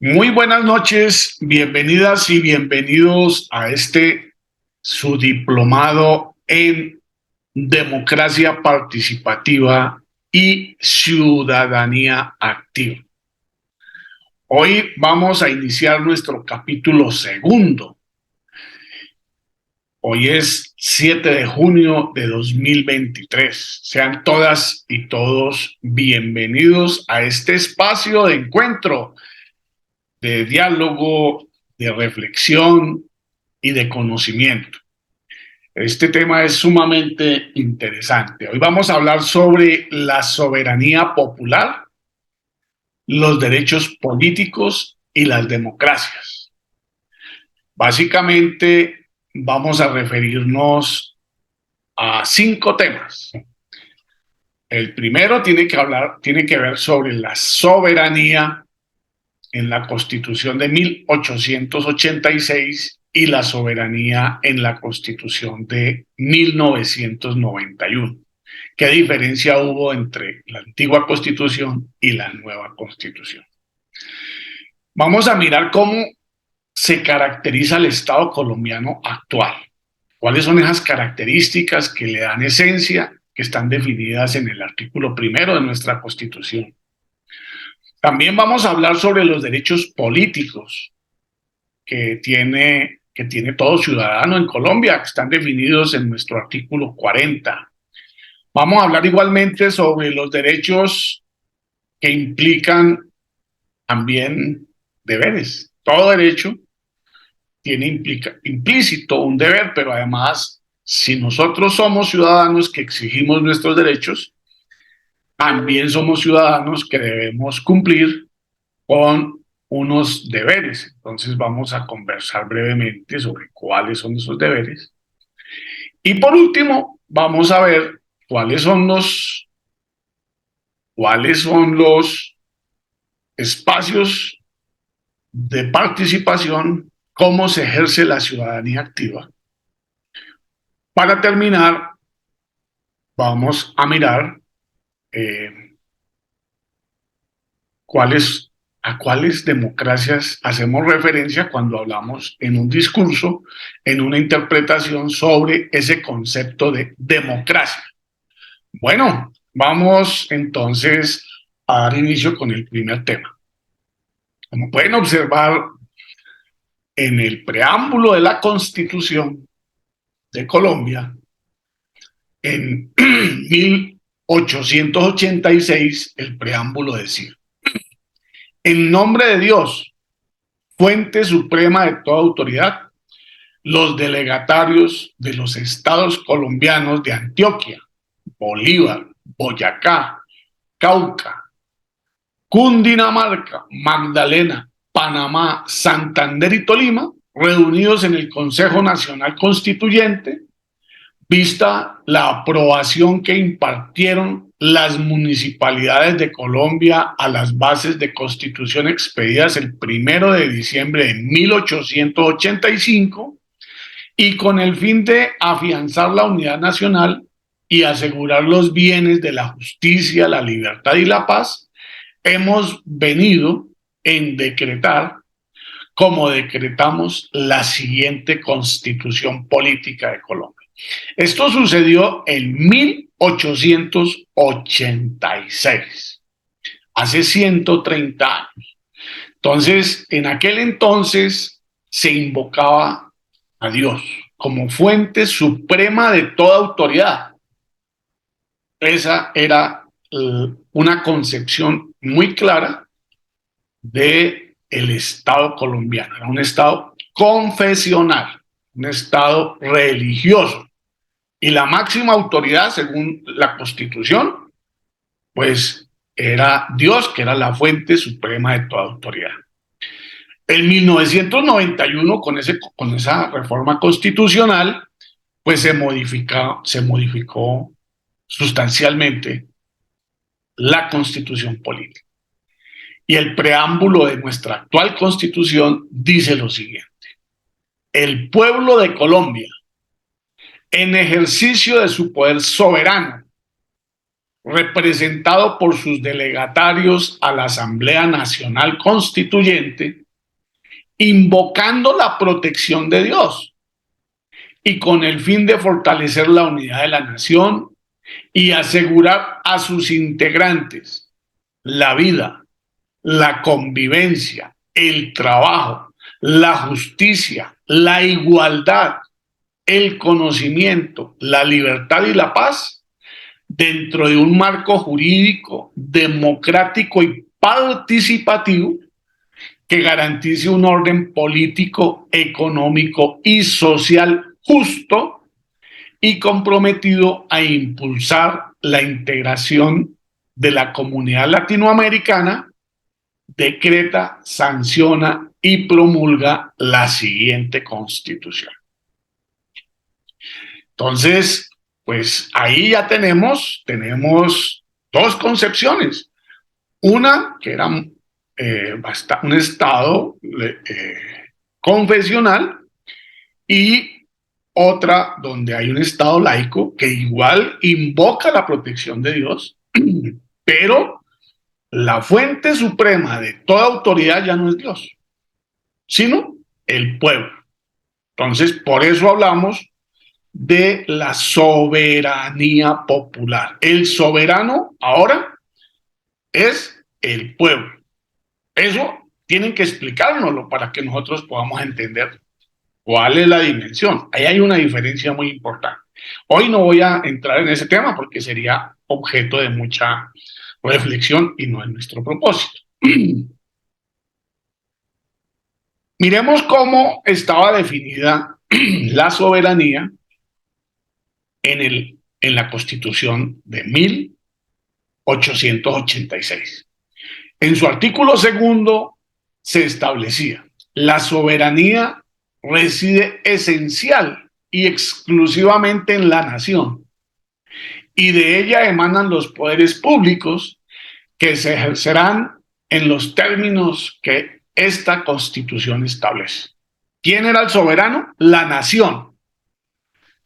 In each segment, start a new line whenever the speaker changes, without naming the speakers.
Muy buenas noches, bienvenidas y bienvenidos a su diplomado en democracia participativa y ciudadanía activa. Hoy vamos a iniciar nuestro capítulo segundo. Hoy es 7 de junio de 2023. Sean todas y todos bienvenidos a este espacio de encuentro, de diálogo, de reflexión y de conocimiento. Este tema es sumamente interesante. Hoy vamos a hablar sobre la soberanía popular, los derechos políticos y las democracias. Básicamente vamos a referirnos a 5 temas. El primero tiene que ver sobre la soberanía en la Constitución de 1886 y la soberanía en la Constitución de 1991. ¿Qué diferencia hubo entre la antigua Constitución y la nueva Constitución? Vamos a mirar cómo se caracteriza el Estado colombiano actual. ¿Cuáles son esas características que le dan esencia, que están definidas en el artículo primero de nuestra Constitución? También vamos a hablar sobre los derechos políticos que tiene todo ciudadano en Colombia, que están definidos en nuestro artículo 40. Vamos a hablar igualmente sobre los derechos que implican también deberes. Todo derecho tiene implícito un deber, pero además, si nosotros somos ciudadanos que exigimos nuestros derechos, también somos ciudadanos que debemos cumplir con unos deberes. Entonces vamos a conversar brevemente sobre cuáles son esos deberes. Y por último, vamos a ver cuáles son los espacios de participación, cómo se ejerce la ciudadanía activa. Para terminar, vamos a mirar a cuáles democracias hacemos referencia cuando hablamos en un discurso, en una interpretación sobre ese concepto de democracia. Bueno, vamos entonces a dar inicio con el primer tema. Como pueden observar en el preámbulo de la Constitución de Colombia, en 1886, el preámbulo decía: en nombre de Dios, fuente suprema de toda autoridad, los delegatarios de los estados colombianos de Antioquia, Bolívar, Boyacá, Cauca, Cundinamarca, Magdalena, Panamá, Santander y Tolima, reunidos en el Consejo Nacional Constituyente, vista la aprobación que impartieron las municipalidades de Colombia a las bases de constitución expedidas el 1 de diciembre de 1885, y con el fin de afianzar la unidad nacional y asegurar los bienes de la justicia, la libertad y la paz, hemos venido en decretar, como decretamos, la siguiente Constitución Política de Colombia. Esto sucedió en 1886, hace 130 años. Entonces, en aquel entonces se invocaba a Dios como fuente suprema de toda autoridad. Esa era una concepción muy clara del Estado colombiano. Era un Estado confesional, un Estado religioso. Y la máxima autoridad, según la Constitución, pues era Dios, que era la fuente suprema de toda autoridad. En 1991, con esa reforma constitucional, pues se modificó sustancialmente la Constitución política. Y el preámbulo de nuestra actual Constitución dice lo siguiente: el pueblo de Colombia, en ejercicio de su poder soberano, representado por sus delegatarios a la Asamblea Nacional Constituyente, invocando la protección de Dios y con el fin de fortalecer la unidad de la nación y asegurar a sus integrantes la vida, la convivencia, el trabajo, la justicia, la igualdad, el conocimiento, la libertad y la paz dentro de un marco jurídico, democrático y participativo que garantice un orden político, económico y social justo y comprometido a impulsar la integración de la comunidad latinoamericana, decreta, sanciona y promulga la siguiente constitución. Entonces, pues ahí ya tenemos dos concepciones. Una que era un Estado confesional y otra donde hay un Estado laico que igual invoca la protección de Dios, pero la fuente suprema de toda autoridad ya no es Dios, sino el pueblo. Entonces, por eso hablamos de la soberanía popular. El soberano ahora es el pueblo. Eso tienen que explicárnoslo para que nosotros podamos entender cuál es la dimensión. Ahí hay una diferencia muy importante. Hoy no voy a entrar en ese tema porque sería objeto de mucha reflexión y no es nuestro propósito. Miremos cómo estaba definida la soberanía en la Constitución de 1886. En su artículo segundo se establecía: la soberanía reside esencial y exclusivamente en la nación, y de ella emanan los poderes públicos que se ejercerán en los términos que esta Constitución establece. ¿Quién era el soberano? La nación.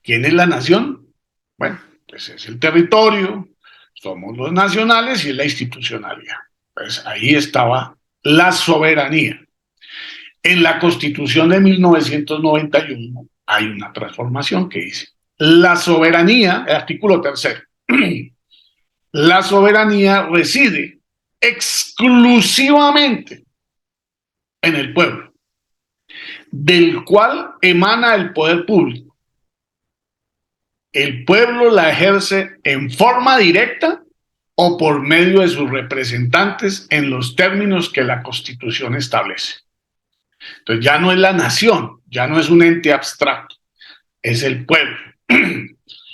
¿Quién es la nación? Bueno, pues es el territorio, somos los nacionales y es la institucionalidad. Pues ahí estaba la soberanía. En la Constitución de 1991 hay una transformación que dice: la soberanía, el artículo tercero, la soberanía reside exclusivamente en el pueblo, del cual emana el poder público. El pueblo la ejerce en forma directa o por medio de sus representantes en los términos que la Constitución establece. Entonces ya no es la nación, ya no es un ente abstracto, es el pueblo.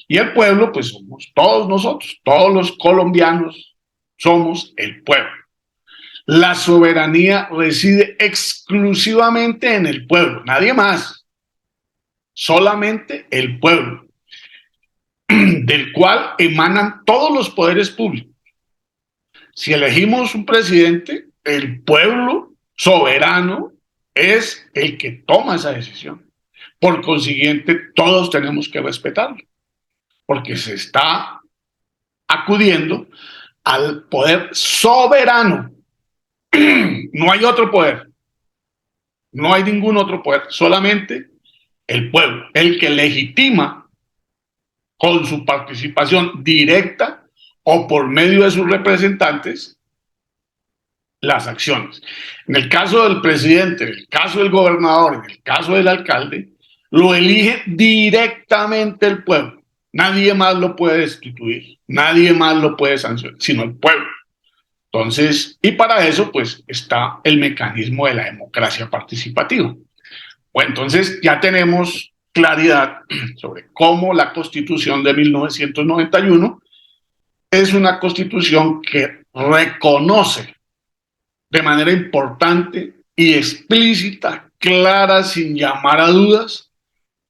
Y el pueblo, pues somos todos nosotros, todos los colombianos somos el pueblo. La soberanía reside exclusivamente en el pueblo, nadie más, solamente el pueblo, del cual emanan todos los poderes públicos. Si elegimos un presidente, el pueblo soberano es el que toma esa decisión. Por consiguiente, todos tenemos que respetarlo, porque se está acudiendo al poder soberano. No hay otro poder, no hay ningún otro poder, solamente el pueblo, el que legitima con su participación directa o por medio de sus representantes las acciones. En el caso del presidente, en el caso del gobernador, en el caso del alcalde, lo elige directamente el pueblo. Nadie más lo puede destituir, nadie más lo puede sancionar, sino el pueblo. Entonces, y para eso, pues, está el mecanismo de la democracia participativa. Bueno, entonces ya tenemos claridad sobre cómo la Constitución de 1991 es una constitución que reconoce de manera importante y explícita, clara, sin llamar a dudas,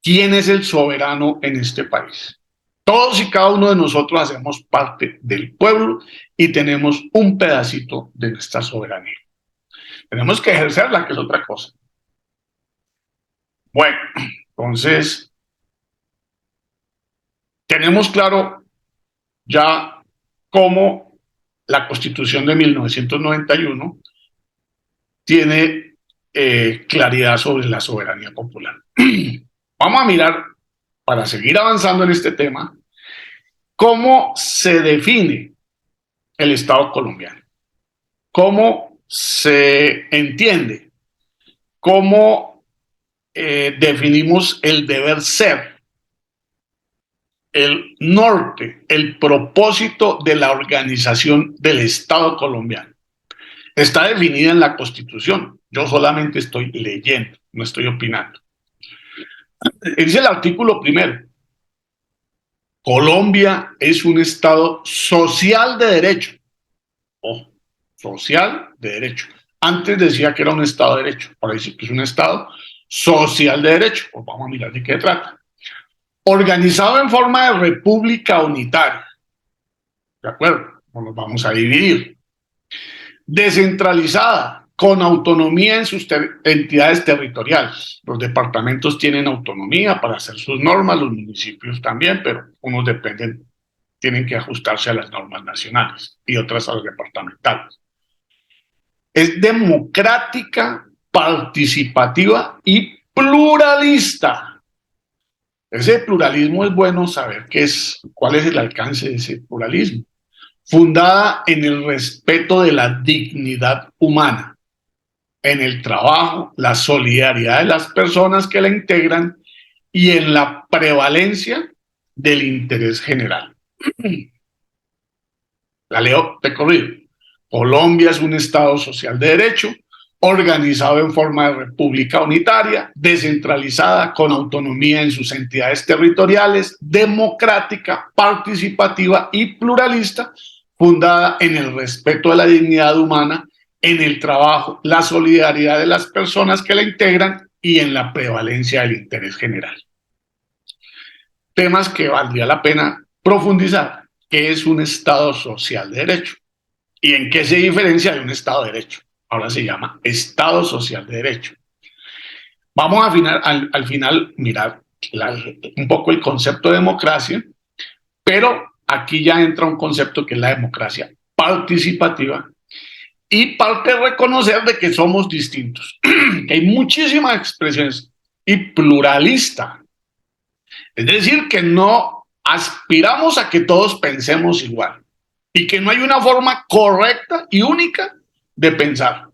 quién es el soberano en este país. Todos y cada uno de nosotros hacemos parte del pueblo y tenemos un pedacito de nuestra soberanía. Tenemos que ejercerla, que es otra cosa. Bueno, entonces, tenemos claro ya cómo la Constitución de 1991 tiene claridad sobre la soberanía popular. Vamos a mirar, para seguir avanzando en este tema, cómo se define el Estado colombiano, cómo se entiende, cómo definimos el deber ser, el norte, el propósito de la organización del Estado colombiano. Está definida en la Constitución. Yo solamente estoy leyendo, no estoy opinando. Dice el artículo primero: Colombia es un Estado social de derecho. Ojo, social de derecho. Antes decía que era un Estado de derecho, ahora dice que es un Estado social de derecho. Pues vamos a mirar de qué trata. Organizado en forma de república unitaria. ¿De acuerdo? Nos vamos a dividir. Descentralizada, con autonomía en sus entidades territoriales. Los departamentos tienen autonomía para hacer sus normas, los municipios también, pero unos dependen, tienen que ajustarse a las normas nacionales y otras a las departamentales. Es democrática, participativa y pluralista. Ese pluralismo es bueno saber cuál es el alcance de ese pluralismo. Fundada en el respeto de la dignidad humana, en el trabajo, la solidaridad de las personas que la integran y en la prevalencia del interés general. La leo de corrido. Colombia es un Estado social de derecho, organizado en forma de república unitaria, descentralizada, con autonomía en sus entidades territoriales, democrática, participativa y pluralista, fundada en el respeto de la dignidad humana, en el trabajo, la solidaridad de las personas que la integran y en la prevalencia del interés general. Temas que valdría la pena profundizar. ¿Qué es un Estado social de derecho? ¿Y en qué se diferencia de un Estado de derecho? Ahora se llama Estado social de derecho. Vamos a al final mirar un poco el concepto de democracia, pero aquí ya entra un concepto que es la democracia participativa y parte de reconocer de que somos distintos, que hay muchísimas expresiones, y pluralista. Es decir, que no aspiramos a que todos pensemos igual y que no hay una forma correcta y única de pensar.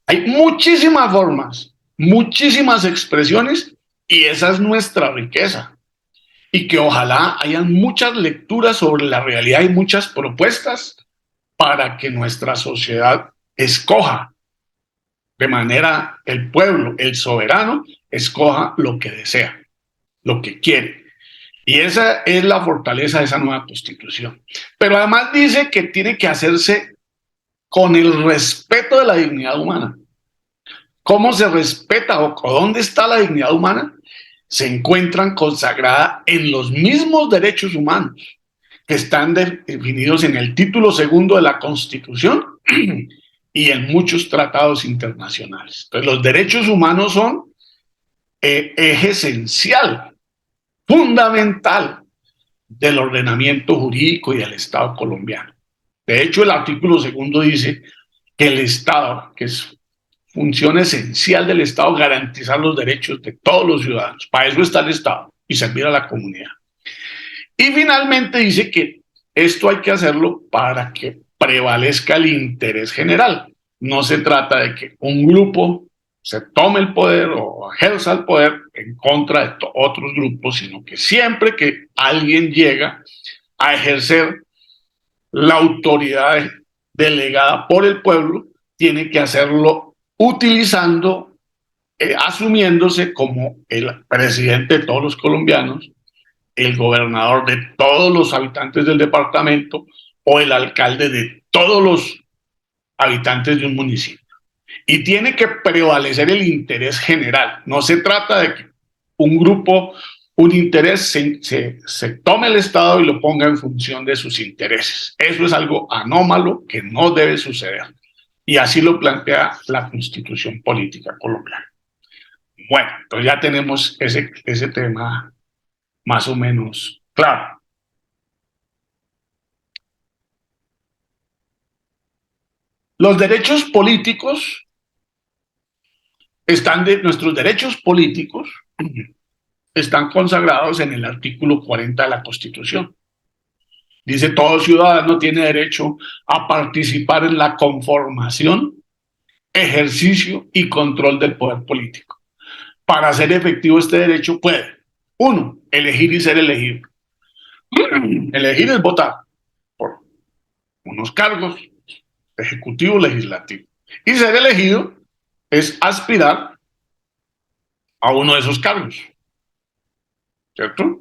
Hay muchísimas formas, muchísimas expresiones y esa es nuestra riqueza. Y que ojalá hayan muchas lecturas sobre la realidad y muchas propuestas para que nuestra sociedad escoja de manera, el pueblo, el soberano, escoja lo que desea, lo que quiere. Y esa es la fortaleza de esa nueva constitución. Pero además dice que tiene que hacerse con el respeto de la dignidad humana. ¿Cómo se respeta o dónde está la dignidad humana? Se encuentran consagrada en los mismos derechos humanos que están definidos en el título segundo de la Constitución y en muchos tratados internacionales. Entonces, los derechos humanos son eje esencial, fundamental del ordenamiento jurídico y del Estado colombiano. De hecho, el artículo segundo dice que el Estado, que es función esencial del Estado, garantizar los derechos de todos los ciudadanos. Para eso está el Estado y servir a la comunidad. Y finalmente dice que esto hay que hacerlo para que prevalezca el interés general. No se trata de que un grupo se tome el poder o ejerza el poder en contra de otros grupos, sino que siempre que alguien llega a ejercer la autoridad delegada por el pueblo, tiene que hacerlo utilizando, asumiéndose como el presidente de todos los colombianos, el gobernador de todos los habitantes del departamento o el alcalde de todos los habitantes de un municipio. Y tiene que prevalecer el interés general. No se trata de que un grupo, un interés, se tome el Estado y lo ponga en función de sus intereses. Eso es algo anómalo que no debe suceder. Y así lo plantea la Constitución Política Colombiana. Bueno, entonces ya tenemos ese tema más o menos claro. Los derechos políticos nuestros derechos políticos están consagrados en el artículo 40 de la Constitución. Dice, todo ciudadano tiene derecho a participar en la conformación, ejercicio y control del poder político. Para hacer efectivo este derecho puede, uno, elegir y ser elegido. Elegir es votar por unos cargos, ejecutivo, legislativo. Y ser elegido es aspirar a uno de esos cargos, ¿cierto?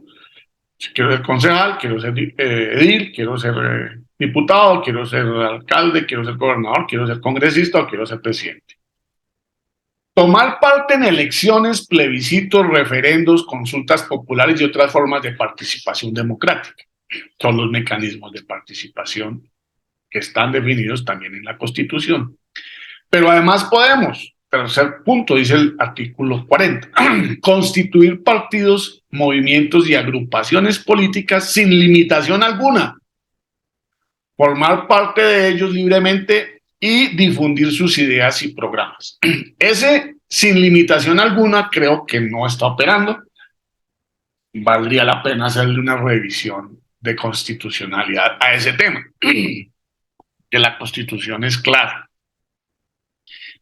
Si quiero ser concejal, quiero ser edil, quiero ser diputado, quiero ser alcalde, quiero ser gobernador, quiero ser congresista o quiero ser presidente. Tomar parte en elecciones, plebiscitos, referendos, consultas populares y otras formas de participación democrática. Son los mecanismos de participación que están definidos también en la Constitución. Pero además podemos, tercer punto, dice el artículo 40, constituir partidos, movimientos y agrupaciones políticas sin limitación alguna, formar parte de ellos libremente y difundir sus ideas y programas. Ese sin limitación alguna creo que no está operando. Valdría la pena hacerle una revisión de constitucionalidad a ese tema, que la Constitución es clara.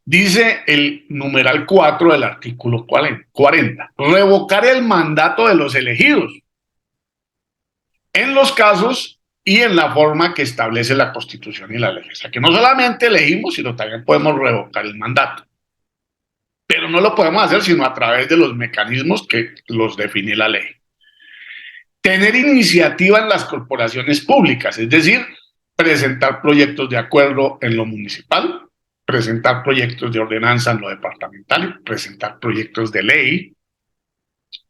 Dice el numeral 4 del artículo 40, revocar el mandato de los elegidos en los casos y en la forma que establece la Constitución y la ley. O sea, que no solamente elegimos, sino también podemos revocar el mandato. Pero no lo podemos hacer sino a través de los mecanismos que los define la ley. Tener iniciativa en las corporaciones públicas, es decir, presentar proyectos de acuerdo en lo municipal, presentar proyectos de ordenanza en lo departamental, presentar proyectos de ley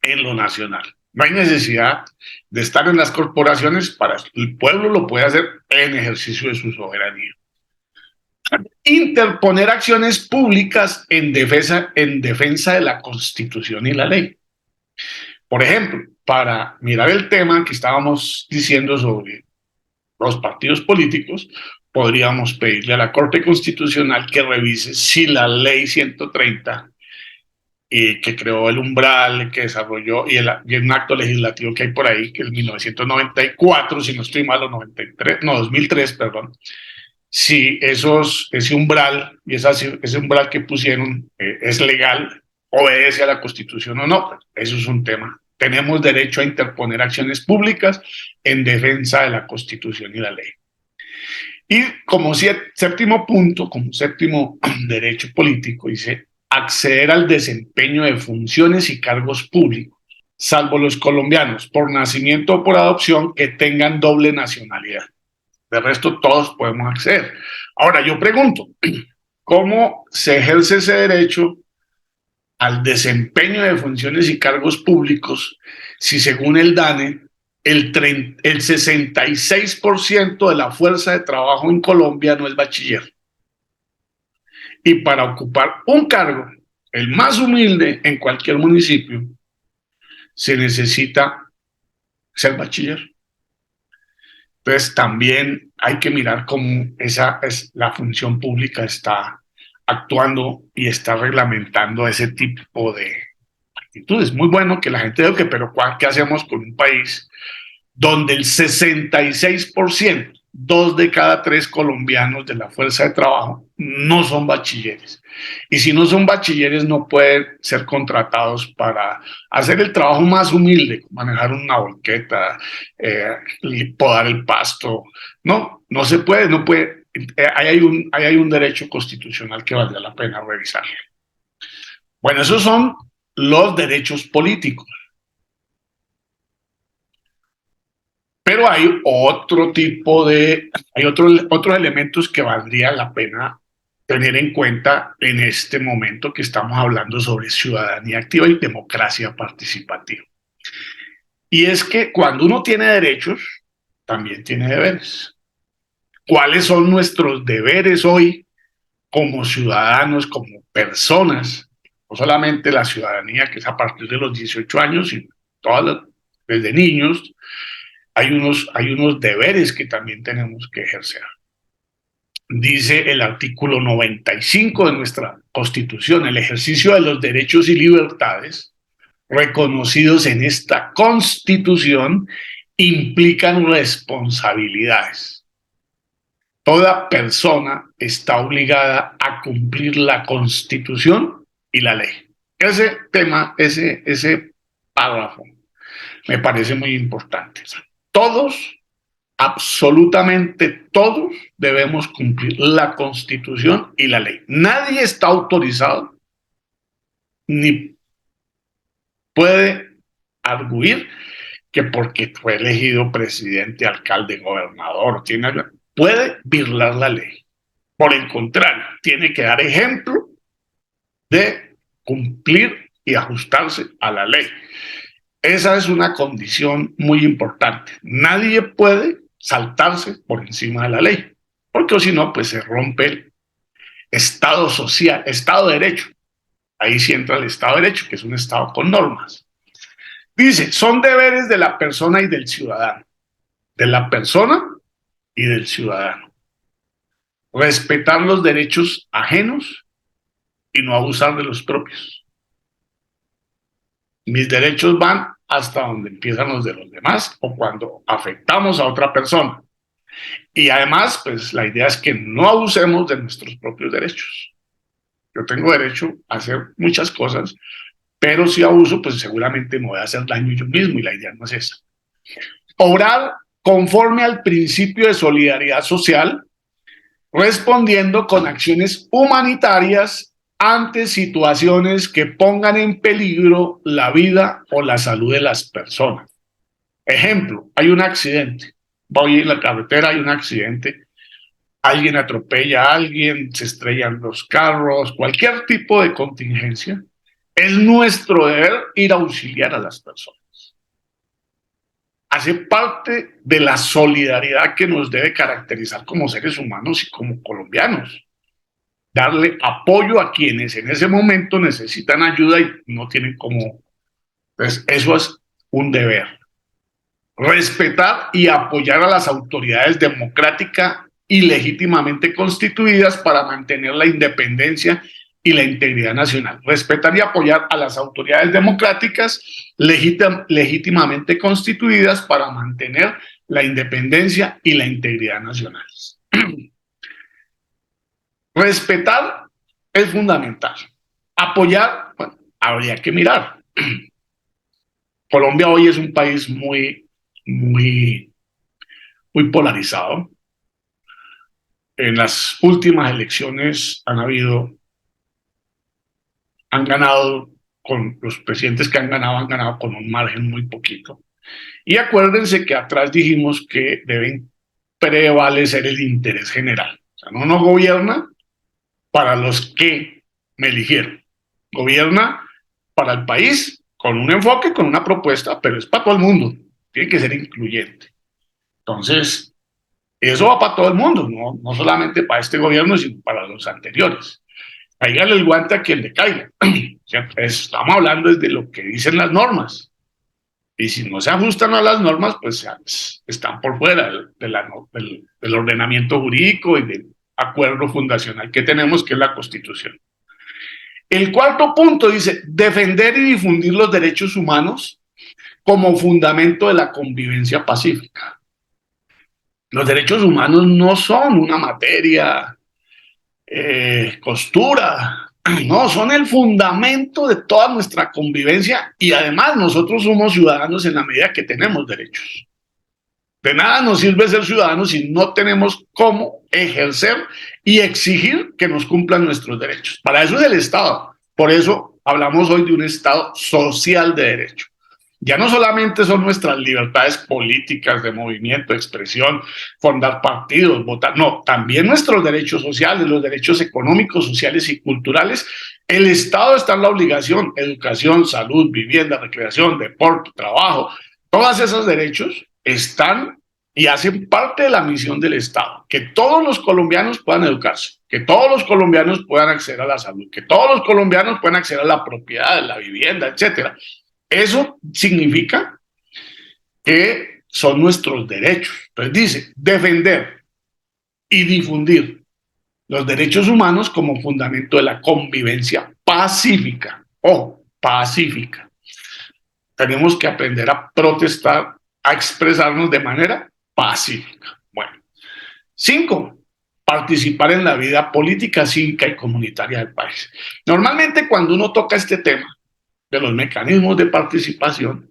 en lo nacional. No hay necesidad de estar en las corporaciones, para el pueblo lo puede hacer en ejercicio de su soberanía. Interponer acciones públicas en defensa de la Constitución y la ley. Por ejemplo, para mirar el tema que estábamos diciendo sobre los partidos políticos, podríamos pedirle a la Corte Constitucional que revise si la ley 130 que creó el umbral, que desarrolló, y un acto legislativo que hay por ahí, que es 1994, si no estoy mal, o 93, no, 2003, perdón, si ese umbral, y ese umbral que pusieron es legal, obedece a la Constitución o no, eso es un tema. Tenemos derecho a interponer acciones públicas en defensa de la Constitución y la ley. Y como séptimo punto, como séptimo derecho político, dice acceder al desempeño de funciones y cargos públicos, salvo los colombianos, por nacimiento o por adopción, que tengan doble nacionalidad. De resto, todos podemos acceder. Ahora, yo pregunto, ¿cómo se ejerce ese derecho al desempeño de funciones y cargos públicos si, según el DANE, el 66% de la fuerza de trabajo en Colombia no es bachiller? Y para ocupar un cargo, el más humilde en cualquier municipio, se necesita ser bachiller. Entonces también hay que mirar cómo la función pública está actuando y está reglamentando ese tipo de actitudes. Muy bueno que la gente diga, pero ¿qué hacemos con un país donde el 66%, 2 de cada 3 colombianos de la fuerza de trabajo, no son bachilleres? Y si no son bachilleres, no pueden ser contratados para hacer el trabajo más humilde, manejar una volqueta, podar el pasto. No se puede, no puede. Ahí hay un derecho constitucional que valdría la pena revisar. Bueno, esos son los derechos políticos. Pero hay otros elementos que valdría la pena tener en cuenta en este momento que estamos hablando sobre ciudadanía activa y democracia participativa. Y es que cuando uno tiene derechos, también tiene deberes. ¿Cuáles son nuestros deberes hoy como ciudadanos, como personas? No solamente la ciudadanía, que es a partir de los 18 años, sino desde niños, hay unos deberes que también tenemos que ejercer. Dice el artículo 95 de nuestra Constitución: el ejercicio de los derechos y libertades reconocidos en esta Constitución implican responsabilidades. Toda persona está obligada a cumplir la Constitución y la ley. Ese tema, ese párrafo, me parece muy importante. Todos, absolutamente todos, debemos cumplir la Constitución y la ley. Nadie está autorizado ni puede arguir que porque fue elegido presidente, alcalde, gobernador, puede burlar la ley. Por el contrario, tiene que dar ejemplo de cumplir y ajustarse a la ley. Esa es una condición muy importante. Nadie puede saltarse por encima de la ley, porque si no, pues se rompe el Estado social, Estado de Derecho. Ahí sí entra el Estado de Derecho, que es un Estado con normas. Dice, son deberes de la persona y del ciudadano. De la persona y del ciudadano. Respetar los derechos ajenos y no abusar de los propios. Mis derechos van hasta donde empiezan los de los demás o cuando afectamos a otra persona. Y además, pues la idea es que no abusemos de nuestros propios derechos. Yo tengo derecho a hacer muchas cosas, pero si abuso, pues seguramente me voy a hacer daño yo mismo y la idea no es esa. Obrar conforme al principio de solidaridad social, respondiendo con acciones humanitarias ante situaciones que pongan en peligro la vida o la salud de las personas. Ejemplo, hay un accidente, voy en la carretera, hay un accidente, alguien atropella a alguien, se estrellan los carros, cualquier tipo de contingencia, es nuestro deber ir a auxiliar a las personas. Hace parte de la solidaridad que nos debe caracterizar como seres humanos y como colombianos. Darle apoyo a quienes en ese momento necesitan ayuda y no tienen cómo. Entonces, eso es un deber. Respetar y apoyar a las autoridades democráticas y legítimamente constituidas para mantener la independencia y la integridad nacional. Respetar y apoyar a las autoridades democráticas legítimamente constituidas para mantener la independencia y la integridad nacional. Respetar es fundamental. Apoyar, bueno, habría que mirar. Colombia hoy es un país muy polarizado. En las últimas elecciones han ganado, con los presidentes que han ganado con un margen muy poquito. Y acuérdense que atrás dijimos que deben prevalecer el interés general. O sea, no gobierna para los que me eligieron. Gobierna para el país con un enfoque, con una propuesta, pero es para todo el mundo. Tiene que ser incluyente. Entonces, eso va para todo el mundo, no solamente para este gobierno, sino para los anteriores. Cáigale el guante a quien le caiga. Estamos hablando desde lo que dicen las normas. Y si no se ajustan a las normas, pues están por fuera del ordenamiento jurídico y del acuerdo fundacional que tenemos, que es la Constitución. El cuarto punto dice, defender y difundir los derechos humanos como fundamento de la convivencia pacífica. Los derechos humanos no son una materia costura, no, son el fundamento de toda nuestra convivencia y además nosotros somos ciudadanos en la medida que tenemos derechos. De nada nos sirve ser ciudadanos si no tenemos cómo ejercer y exigir que nos cumplan nuestros derechos. Para eso es el Estado. Por eso hablamos hoy de un Estado social de derecho. Ya no solamente son nuestras libertades políticas de movimiento, de expresión, fundar partidos, votar, no, también nuestros derechos sociales, los derechos económicos, sociales y culturales. El Estado está en la obligación, educación, salud, vivienda, recreación, deporte, trabajo, todos esos derechos están y hacen parte de la misión del Estado, que todos los colombianos puedan educarse, que todos los colombianos puedan acceder a la salud, que todos los colombianos puedan acceder a la propiedad, a la vivienda, etcétera. Eso significa que son nuestros derechos. Entonces dice, defender y difundir los derechos humanos como fundamento de la convivencia pacífica. Ojo, pacífica. Tenemos que aprender a protestar, a expresarnos de manera pacífica. Bueno, 5, participar en la vida política, cívica y comunitaria del país. Normalmente cuando uno toca este tema de los mecanismos de participación,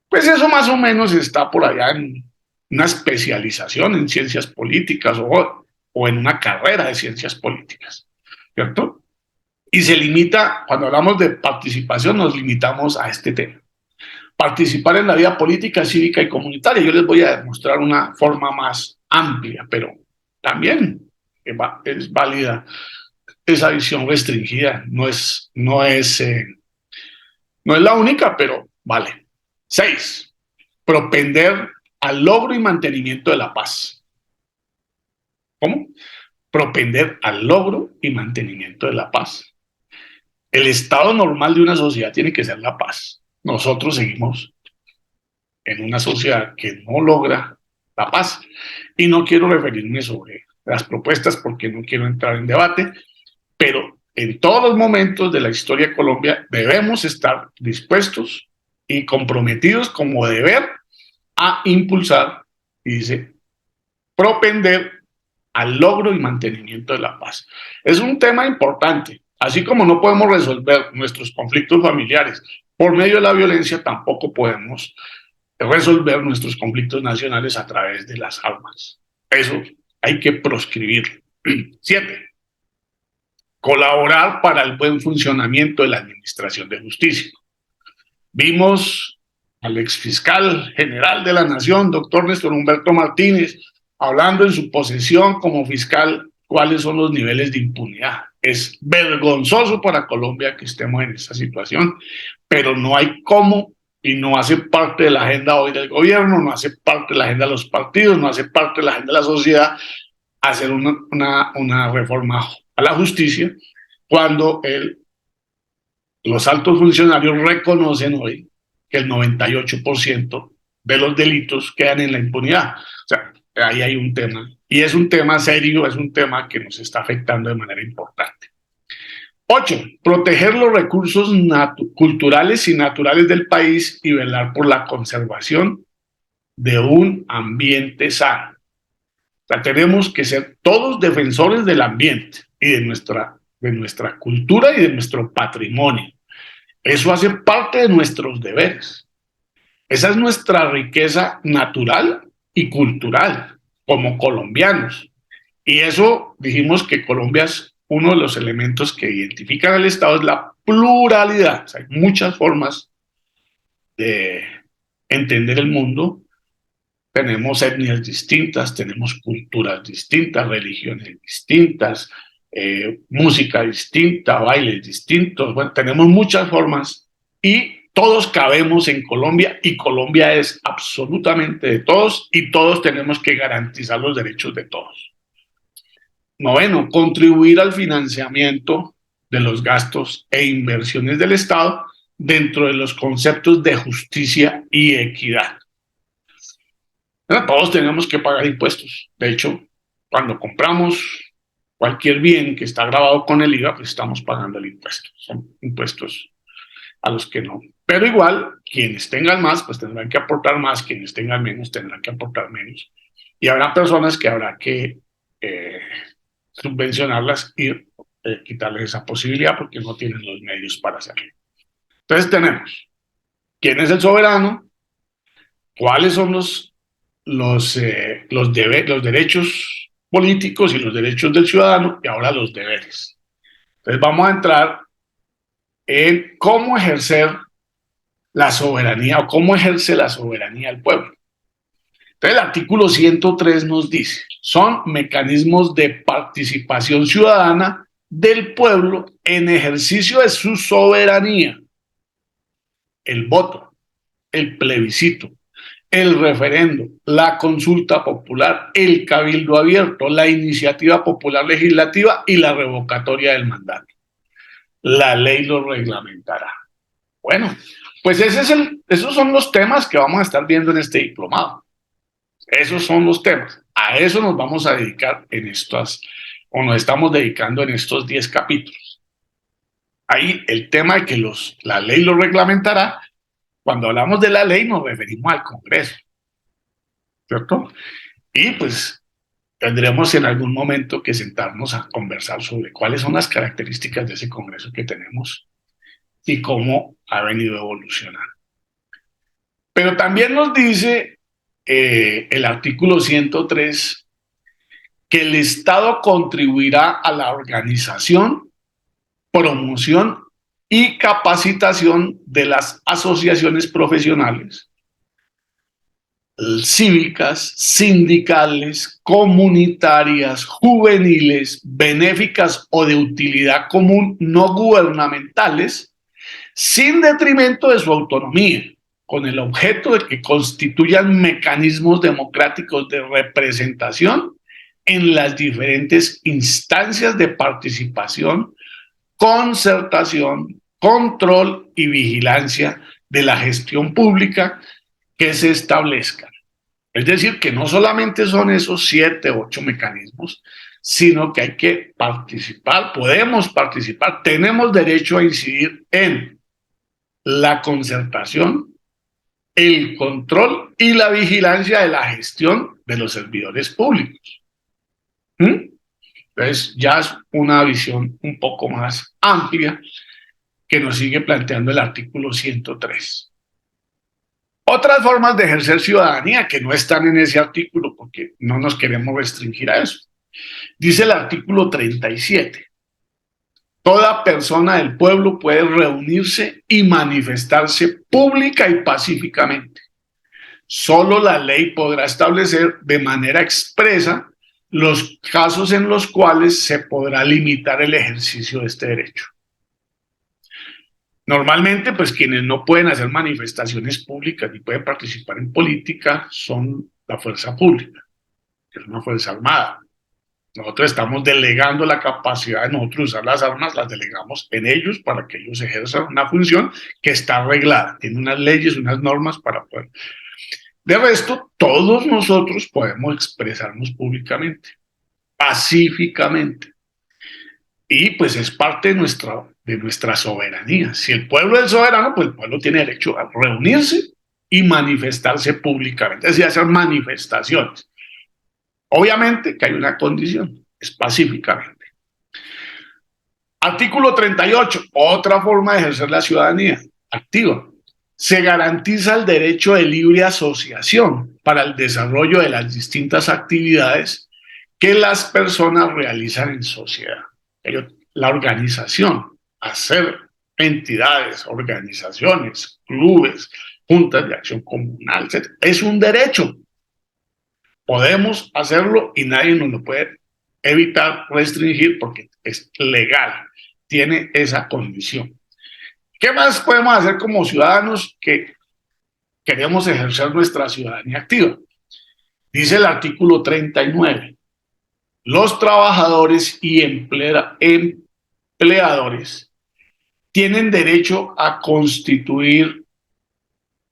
pues eso más o menos está por allá en una especialización en ciencias políticas o en una carrera de ciencias políticas, ¿cierto? Y se limita, cuando hablamos de participación, nos limitamos a este tema. Participar en la vida política, cívica y comunitaria. Yo les voy a demostrar una forma más amplia, pero también es válida esa visión restringida. No es la única, pero vale. 6, propender al logro y mantenimiento de la paz. ¿Cómo? Propender al logro y mantenimiento de la paz. El estado normal de una sociedad tiene que ser la paz. Nosotros seguimos en una sociedad que no logra la paz. Y no quiero referirme sobre las propuestas porque no quiero entrar en debate, pero en todos los momentos de la historia de Colombia debemos estar dispuestos y comprometidos como deber a impulsar, y dice, propender al logro y mantenimiento de la paz. Es un tema importante. Así como no podemos resolver nuestros conflictos familiares por medio de la violencia, tampoco podemos resolver nuestros conflictos nacionales a través de las armas. Eso hay que proscribirlo. 7, colaborar para el buen funcionamiento de la administración de justicia. Vimos al exfiscal general de la Nación, doctor Néstor Humberto Martínez, hablando en su posesión como fiscal cuáles son los niveles de impunidad. Es vergonzoso para Colombia que estemos en esta situación, pero no hay cómo, y no hace parte de la agenda hoy del gobierno, no hace parte de la agenda de los partidos, no hace parte de la agenda de la sociedad, hacer una reforma a la justicia cuando los altos funcionarios reconocen hoy que el 98% de los delitos quedan en la impunidad. O sea, ahí hay un tema, y es un tema serio, es un tema que nos está afectando de manera importante. 8, proteger los recursos culturales y naturales del país y velar por la conservación de un ambiente sano. O sea, tenemos que ser todos defensores del ambiente y de nuestra cultura y de nuestro patrimonio. Eso hace parte de nuestros deberes. Esa es nuestra riqueza natural y cultural como colombianos. Y eso dijimos que Colombia es uno de los elementos que identifican al Estado, es la pluralidad. O sea, hay muchas formas de entender el mundo. Tenemos etnias distintas, tenemos culturas distintas, religiones distintas, música distinta, bailes distintos. Bueno, tenemos muchas formas y todos cabemos en Colombia y Colombia es absolutamente de todos y todos tenemos que garantizar los derechos de todos. 9, contribuir al financiamiento de los gastos e inversiones del Estado dentro de los conceptos de justicia y equidad. Bueno, todos tenemos que pagar impuestos. De hecho, cuando compramos cualquier bien que está grabado con el IVA, pues estamos pagando el impuesto. Son impuestos a los que no. Pero igual, quienes tengan más, pues tendrán que aportar más, quienes tengan menos, tendrán que aportar menos. Y habrá personas que habrá que subvencionarlas y quitarles esa posibilidad porque no tienen los medios para hacerlo. Entonces tenemos, ¿quién es el soberano? ¿Cuáles son los derechos políticos y los derechos del ciudadano? Y ahora los deberes. Entonces vamos a entrar en cómo ejercer la soberanía o cómo ejerce la soberanía el pueblo. Entonces el artículo 103 nos dice, son mecanismos de participación ciudadana del pueblo en ejercicio de su soberanía. El voto, el plebiscito, el referendo, la consulta popular, el cabildo abierto, la iniciativa popular legislativa y la revocatoria del mandato. La ley lo reglamentará. Bueno, pues esos son los temas que vamos a estar viendo en este diplomado. Esos son los temas. A eso nos vamos a dedicar en o nos estamos dedicando en estos 10 capítulos. Ahí el tema de que la ley lo reglamentará. Cuando hablamos de la ley nos referimos al Congreso, ¿cierto? Y pues tendremos en algún momento que sentarnos a conversar sobre cuáles son las características de ese Congreso que tenemos y cómo ha venido evolucionando. Pero también nos dice el artículo 103 que el Estado contribuirá a la organización, promoción y capacitación de las asociaciones profesionales, cívicas, sindicales, comunitarias, juveniles, benéficas o de utilidad común no gubernamentales, sin detrimento de su autonomía, con el objeto de que constituyan mecanismos democráticos de representación en las diferentes instancias de participación, concertación, control y vigilancia de la gestión pública que se establezcan. Es decir, que no solamente son esos 7, 8 mecanismos, sino que hay que participar, podemos participar, tenemos derecho a incidir en la concertación, el control y la vigilancia de la gestión de los servidores públicos. Entonces ya es una visión un poco más amplia que nos sigue planteando el artículo 103. Otras formas de ejercer ciudadanía que no están en ese artículo porque no nos queremos restringir a eso. Dice el artículo 37. Toda persona del pueblo puede reunirse y manifestarse pública y pacíficamente. Solo la ley podrá establecer de manera expresa los casos en los cuales se podrá limitar el ejercicio de este derecho. Normalmente, pues quienes no pueden hacer manifestaciones públicas ni pueden participar en política son la fuerza pública, que es una fuerza armada. Nosotros estamos delegando la capacidad de nosotros usar las armas, las delegamos en ellos para que ellos ejerzan una función que está arreglada, tiene unas leyes, unas normas para poder. De resto, todos nosotros podemos expresarnos públicamente, pacíficamente. Y pues es parte de nuestra soberanía. Si el pueblo es soberano, pues el pueblo tiene derecho a reunirse y manifestarse públicamente, es decir, hacer manifestaciones. Obviamente que hay una condición, es pacíficamente. Artículo 38, otra forma de ejercer la ciudadanía activa. Se garantiza el derecho de libre asociación para el desarrollo de las distintas actividades que las personas realizan en sociedad. La organización, hacer entidades, organizaciones, clubes, juntas de acción comunal, etc., es un derecho. Podemos hacerlo y nadie nos lo puede evitar, restringir, porque es legal, tiene esa condición. ¿Qué más podemos hacer como ciudadanos que queremos ejercer nuestra ciudadanía activa? Dice el artículo 39. Los trabajadores y empleadores tienen derecho a constituir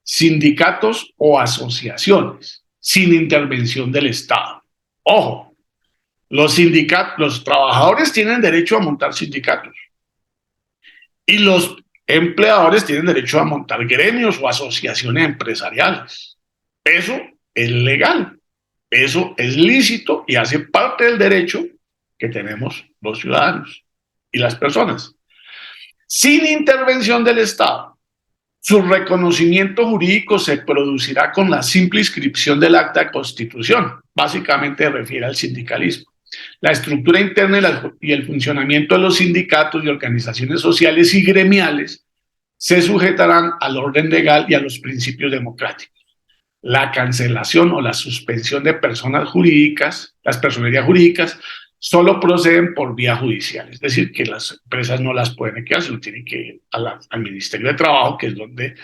sindicatos o asociaciones sin intervención del Estado. Ojo, los trabajadores tienen derecho a montar sindicatos y los empleadores tienen derecho a montar gremios o asociaciones empresariales. Eso es legal. Eso es lícito y hace parte del derecho que tenemos los ciudadanos y las personas. Sin intervención del Estado, su reconocimiento jurídico se producirá con la simple inscripción del acta de constitución. Básicamente refiere al sindicalismo. La estructura interna y el funcionamiento de los sindicatos y organizaciones sociales y gremiales se sujetarán al orden legal y a los principios democráticos. La cancelación o la suspensión de personas jurídicas, las personerías jurídicas, solo proceden por vía judicial. Es decir, que las empresas no las pueden quedar, sino tienen que ir al Ministerio de Trabajo, que es donde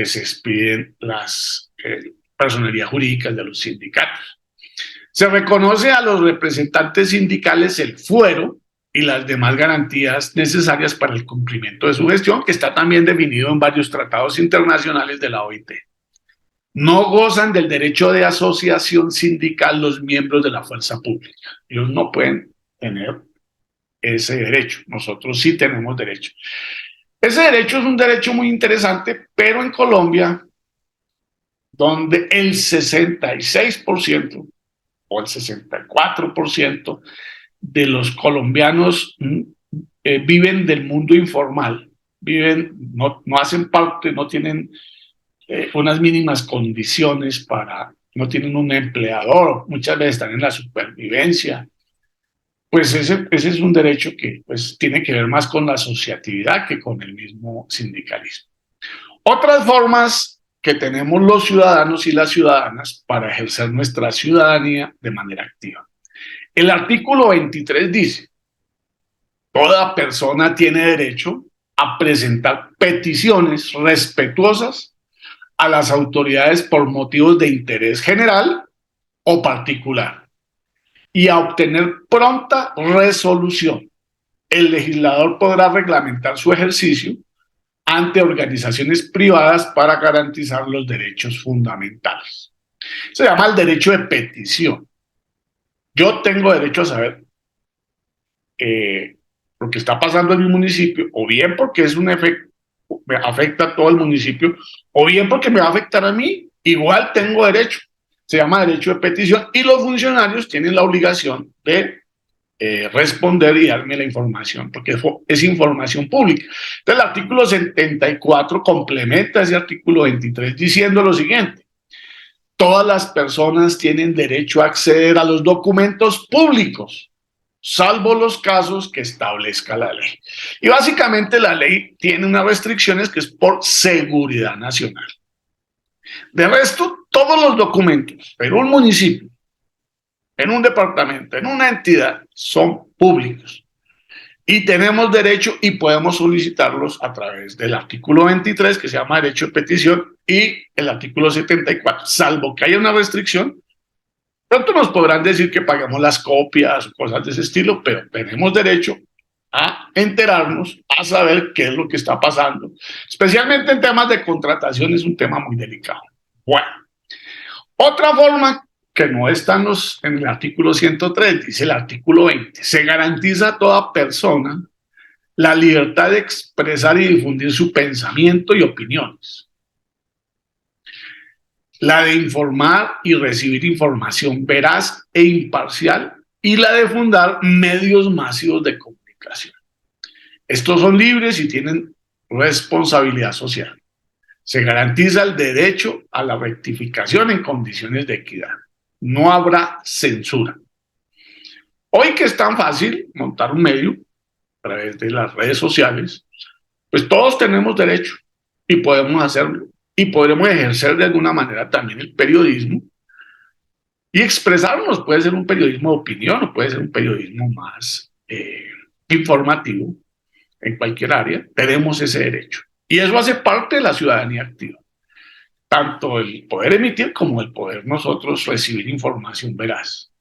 se expiden las personerías jurídicas de los sindicatos. Se reconoce a los representantes sindicales el fuero y las demás garantías necesarias para el cumplimiento de su gestión, que está también definido en varios tratados internacionales de la OIT. No gozan del derecho de asociación sindical los miembros de la fuerza pública. Ellos no pueden tener ese derecho. Nosotros sí tenemos derecho. Ese derecho es un derecho muy interesante, pero en Colombia, donde el 66% o el 64% de los colombianos viven del mundo informal, no hacen parte, no tienen unas mínimas condiciones no tienen un empleador, muchas veces están en la supervivencia. Pues ese es un derecho que pues, tiene que ver más con la asociatividad que con el mismo sindicalismo. Otras formas que tenemos los ciudadanos y las ciudadanas para ejercer nuestra ciudadanía de manera activa. El artículo 23 dice: toda persona tiene derecho a presentar peticiones respetuosas a las autoridades por motivos de interés general o particular y a obtener pronta resolución. El legislador podrá reglamentar su ejercicio ante organizaciones privadas para garantizar los derechos fundamentales. Se llama el derecho de petición. Yo tengo derecho a saber lo que está pasando en mi municipio, o bien porque es un efecto, me afecta a todo el municipio, o bien porque me va a afectar a mí. Igual tengo derecho. Se llama derecho de petición y los funcionarios tienen la obligación de responder y darme la información, porque es información pública. Entonces, el artículo 74 complementa ese artículo 23 diciendo lo siguiente: todas las personas tienen derecho a acceder a los documentos públicos, salvo los casos que establezca la ley. Y básicamente la ley tiene unas restricciones que es por seguridad nacional. De resto, todos los documentos en un municipio, en un departamento, en una entidad, son públicos. Y tenemos derecho y podemos solicitarlos a través del artículo 23, que se llama derecho de petición, y el artículo 74, salvo que haya una restricción. Pronto nos podrán decir que pagamos las copias o cosas de ese estilo, pero tenemos derecho a enterarnos, a saber qué es lo que está pasando. Especialmente en temas de contratación es un tema muy delicado. Bueno, otra forma que no está en el artículo 103, dice el artículo 20, se garantiza a toda persona la libertad de expresar y difundir su pensamiento y opiniones, la de informar y recibir información veraz e imparcial y la de fundar medios masivos de comunicación. Estos son libres y tienen responsabilidad social. Se garantiza el derecho a la rectificación en condiciones de equidad. No habrá censura. Hoy que es tan fácil montar un medio a través de las redes sociales, pues todos tenemos derecho y podemos hacerlo. Y podremos ejercer de alguna manera también el periodismo y expresarnos. Puede ser un periodismo de opinión o puede ser un periodismo más informativo en cualquier área. Tenemos ese derecho. Y eso hace parte de la ciudadanía activa. Tanto el poder emitir como el poder nosotros recibir información veraz.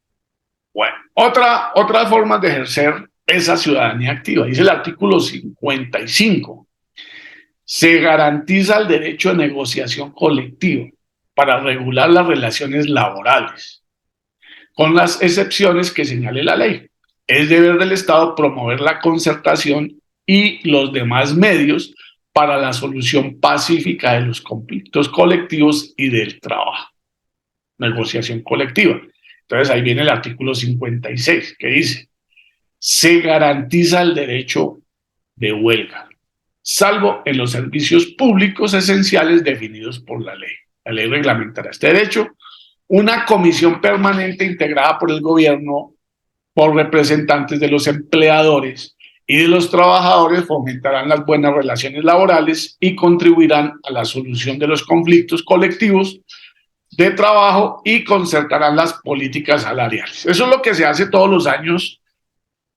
Bueno, otra forma de ejercer esa ciudadanía activa, dice el artículo 55, se garantiza el derecho de negociación colectiva para regular las relaciones laborales, con las excepciones que señale la ley. Es deber del Estado promover la concertación y los demás medios para la solución pacífica de los conflictos colectivos y del trabajo. Negociación colectiva. Entonces ahí viene el artículo 56 que dice: se garantiza el derecho de huelga, salvo en los servicios públicos esenciales definidos por la ley. La ley reglamentará este derecho. Una comisión permanente integrada por el gobierno, por representantes de los empleadores y de los trabajadores, fomentarán las buenas relaciones laborales y contribuirán a la solución de los conflictos colectivos de trabajo y concertarán las políticas salariales. Eso es lo que se hace todos los años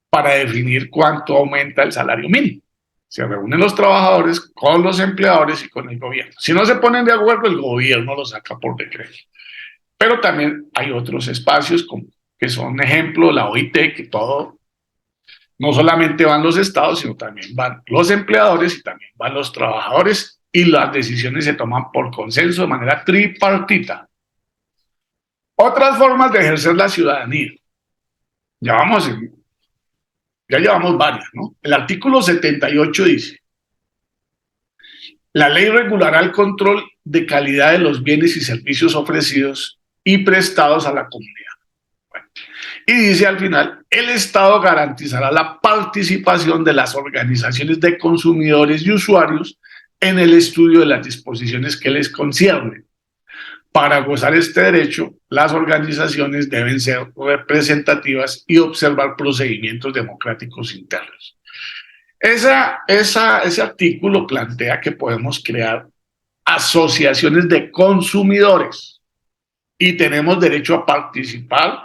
para definir cuánto aumenta el salario mínimo. Se reúnen los trabajadores con los empleadores y con el gobierno. Si no se ponen de acuerdo, el gobierno lo saca por decreto. Pero también hay otros espacios que son ejemplo, la OIT, que todo, no solamente van los estados, sino también van los empleadores y también van los trabajadores, y las decisiones se toman por consenso de manera tripartita. Otras formas de ejercer la ciudadanía. Ya vamos Ya llevamos varias, ¿no? El artículo 78 dice: la ley regulará el control de calidad de los bienes y servicios ofrecidos y prestados a la comunidad. Bueno, y dice al final: el Estado garantizará la participación de las organizaciones de consumidores y usuarios en el estudio de las disposiciones que les conciernen. Para gozar este derecho, las organizaciones deben ser representativas y observar procedimientos democráticos internos. Ese artículo plantea que podemos crear asociaciones de consumidores y tenemos derecho a participar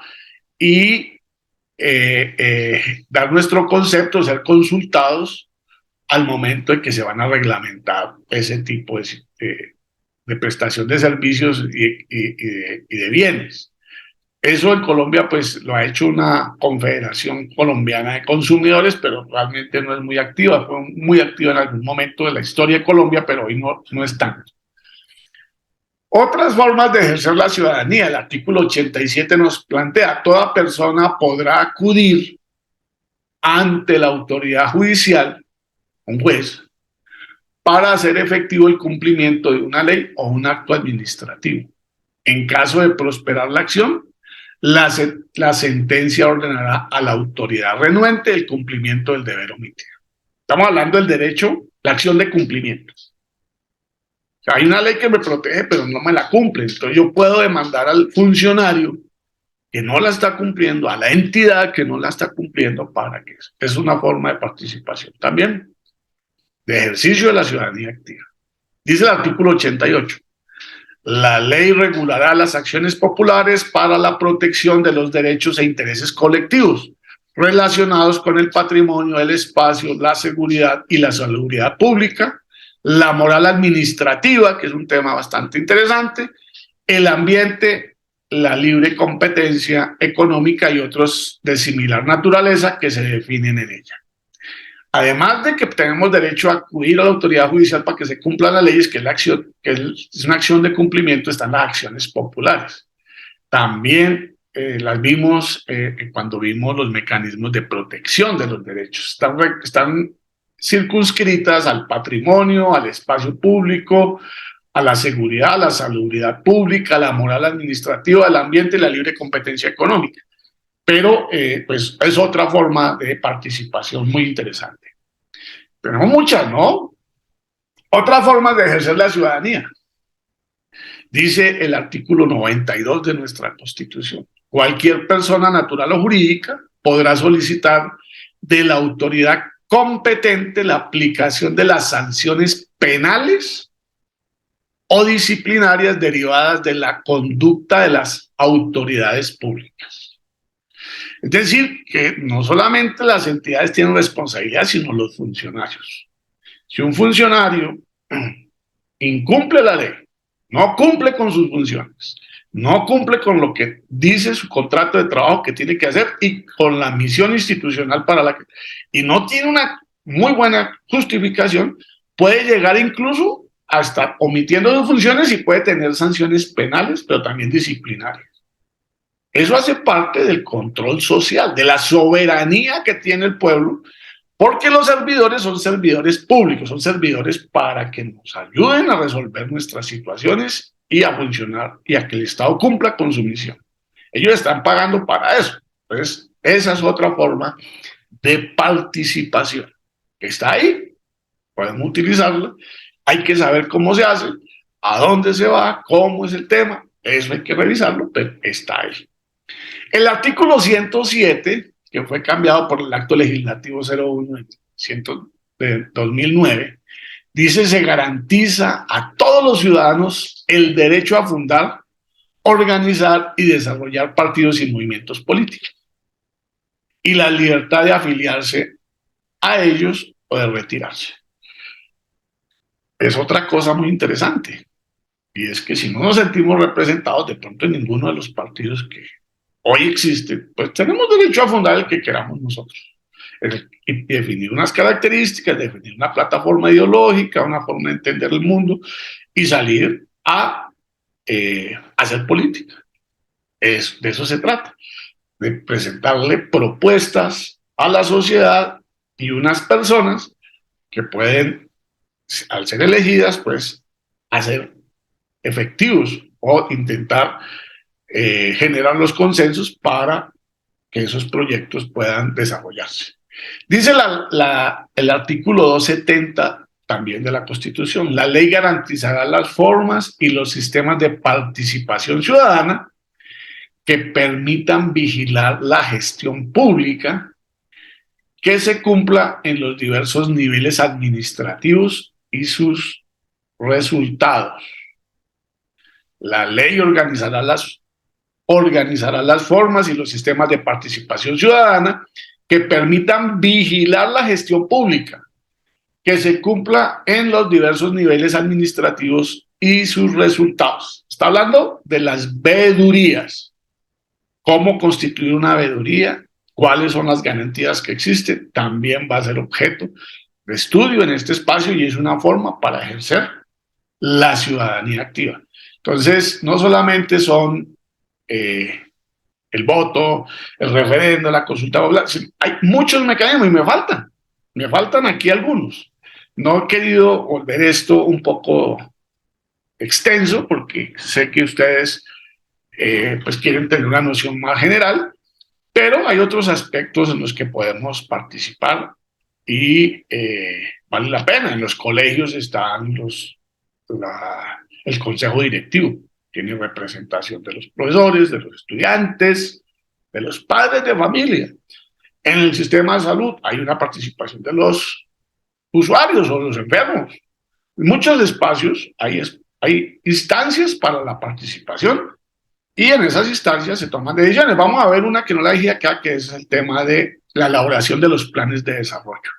y dar nuestro concepto, ser consultados al momento en que se van a reglamentar ese tipo de prestación de servicios y de bienes. Eso en Colombia pues lo ha hecho una Confederación Colombiana de Consumidores, pero realmente no es muy activa. Fue muy activa en algún momento de la historia de Colombia, pero hoy no es tanto. Otras formas de ejercer la ciudadanía. El artículo 87 nos plantea: toda persona podrá acudir ante la autoridad judicial, un juez, para hacer efectivo el cumplimiento de una ley o un acto administrativo. En caso de prosperar la acción, la sentencia ordenará a la autoridad renuente el cumplimiento del deber omitido. Estamos hablando del derecho, la acción de cumplimientos. O sea, hay una ley que me protege, pero no me la cumple. Entonces yo puedo demandar al funcionario que no la está cumpliendo, a la entidad que no la está cumpliendo, para que eso. Es una forma de participación también, de ejercicio de la ciudadanía activa. Dice el artículo 88: la ley regulará las acciones populares para la protección de los derechos e intereses colectivos relacionados con el patrimonio, el espacio, la seguridad y la salubridad pública, la moral administrativa, que es un tema bastante interesante, el ambiente, la libre competencia económica y otros de similar naturaleza que se definen en ella. Además de que tenemos derecho a acudir a la autoridad judicial para que se cumplan las leyes, que es la acción, que es una acción de cumplimiento, están las acciones populares. También las vimos cuando vimos los mecanismos de protección de los derechos. Están circunscritas al patrimonio, al espacio público, a la seguridad, a la salubridad pública, a la moral administrativa, al ambiente y la libre competencia económica. Pero pues es otra forma de participación muy interesante. Pero no muchas, ¿no? Otras formas de ejercer la ciudadanía. Dice el artículo 92 de nuestra Constitución: cualquier persona natural o jurídica podrá solicitar de la autoridad competente la aplicación de las sanciones penales o disciplinarias derivadas de la conducta de las autoridades públicas. Es decir, que no solamente las entidades tienen responsabilidad, sino los funcionarios. Si un funcionario incumple la ley, no cumple con sus funciones, no cumple con lo que dice su contrato de trabajo que tiene que hacer y con la misión institucional para la que, y no tiene una muy buena justificación, puede llegar incluso hasta omitiendo sus funciones y puede tener sanciones penales, pero también disciplinarias. Eso hace parte del control social, de la soberanía que tiene el pueblo, porque los servidores son servidores públicos, son servidores para que nos ayuden a resolver nuestras situaciones y a funcionar y a que el Estado cumpla con su misión. Ellos están pagando para eso. Entonces, esa es otra forma de participación que está ahí. Podemos utilizarla. Hay que saber cómo se hace, a dónde se va, cómo es el tema. Eso hay que revisarlo, pero está ahí. El artículo 107, que fue cambiado por el acto legislativo 01 de 2009, dice: se garantiza a todos los ciudadanos el derecho a fundar, organizar y desarrollar partidos y movimientos políticos, y la libertad de afiliarse a ellos o de retirarse. Es otra cosa muy interesante, y es que si no nos sentimos representados de pronto en ninguno de los partidos que hoy existen, pues tenemos derecho a fundar el que queramos nosotros. Y definir unas características, definir una plataforma ideológica, una forma de entender el mundo y salir a hacer política. De eso se trata, de presentarle propuestas a la sociedad y unas personas que pueden, al ser elegidas, pues hacer efectivos o intentar generar los consensos para que esos proyectos puedan desarrollarse. Dice el artículo 270 también de la Constitución: la ley garantizará las formas y los sistemas de participación ciudadana que permitan vigilar la gestión pública, que se cumpla en los diversos niveles administrativos y sus resultados. La ley organizará las formas y los sistemas de participación ciudadana que permitan vigilar la gestión pública, que se cumpla en los diversos niveles administrativos y sus resultados. Está hablando de las veedurías. ¿Cómo constituir una veeduría? ¿Cuáles son las garantías que existen? También va a ser objeto de estudio en este espacio y es una forma para ejercer la ciudadanía activa. Entonces, no solamente son el voto, el referendo, la consulta popular, hay muchos mecanismos y me faltan aquí algunos. No he querido volver esto un poco extenso porque sé que ustedes pues quieren tener una noción más general, pero hay otros aspectos en los que podemos participar y vale la pena. En los colegios están el consejo directivo, tiene representación de los profesores, de los estudiantes, de los padres de familia. En el sistema de salud hay una participación de los usuarios o los enfermos. En muchos espacios hay instancias para la participación y en esas instancias se toman decisiones. Vamos a ver una que no la dije acá, que es el tema de la elaboración de los planes de desarrollo.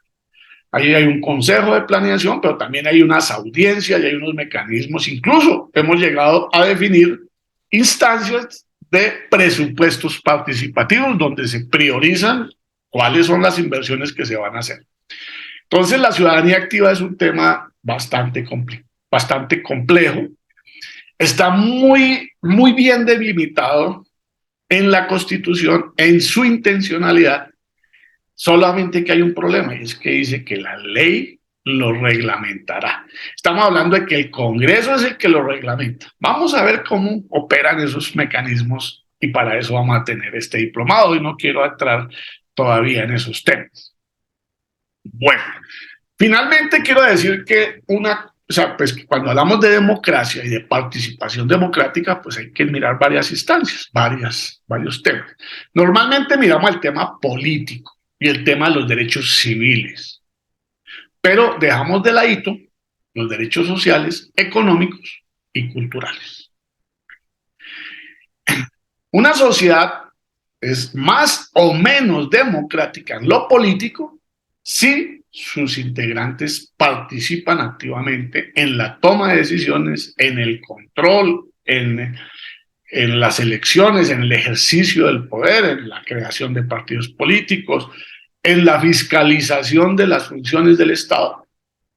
Ahí hay un consejo de planeación, pero también hay unas audiencias y hay unos mecanismos. Incluso hemos llegado a definir instancias de presupuestos participativos donde se priorizan cuáles son las inversiones que se van a hacer. Entonces, la ciudadanía activa es un tema bastante complejo. Está muy bien delimitado en la Constitución, en su intencionalidad. Solamente que hay un problema, y es que dice que la ley lo reglamentará. Estamos hablando de que el Congreso es el que lo reglamenta. Vamos a ver cómo operan esos mecanismos y para eso vamos a tener este diplomado y no quiero entrar todavía en esos temas. Bueno, finalmente quiero decir que pues cuando hablamos de democracia y de participación democrática, pues hay que mirar varias instancias, varios temas. Normalmente miramos el tema político y el tema de los derechos civiles, pero dejamos de ladito los derechos sociales, económicos y culturales. Una sociedad es más o menos democrática en lo político si sus integrantes participan activamente en la toma de decisiones, en el control, en las elecciones, en el ejercicio del poder, en la creación de partidos políticos, en la fiscalización de las funciones del Estado.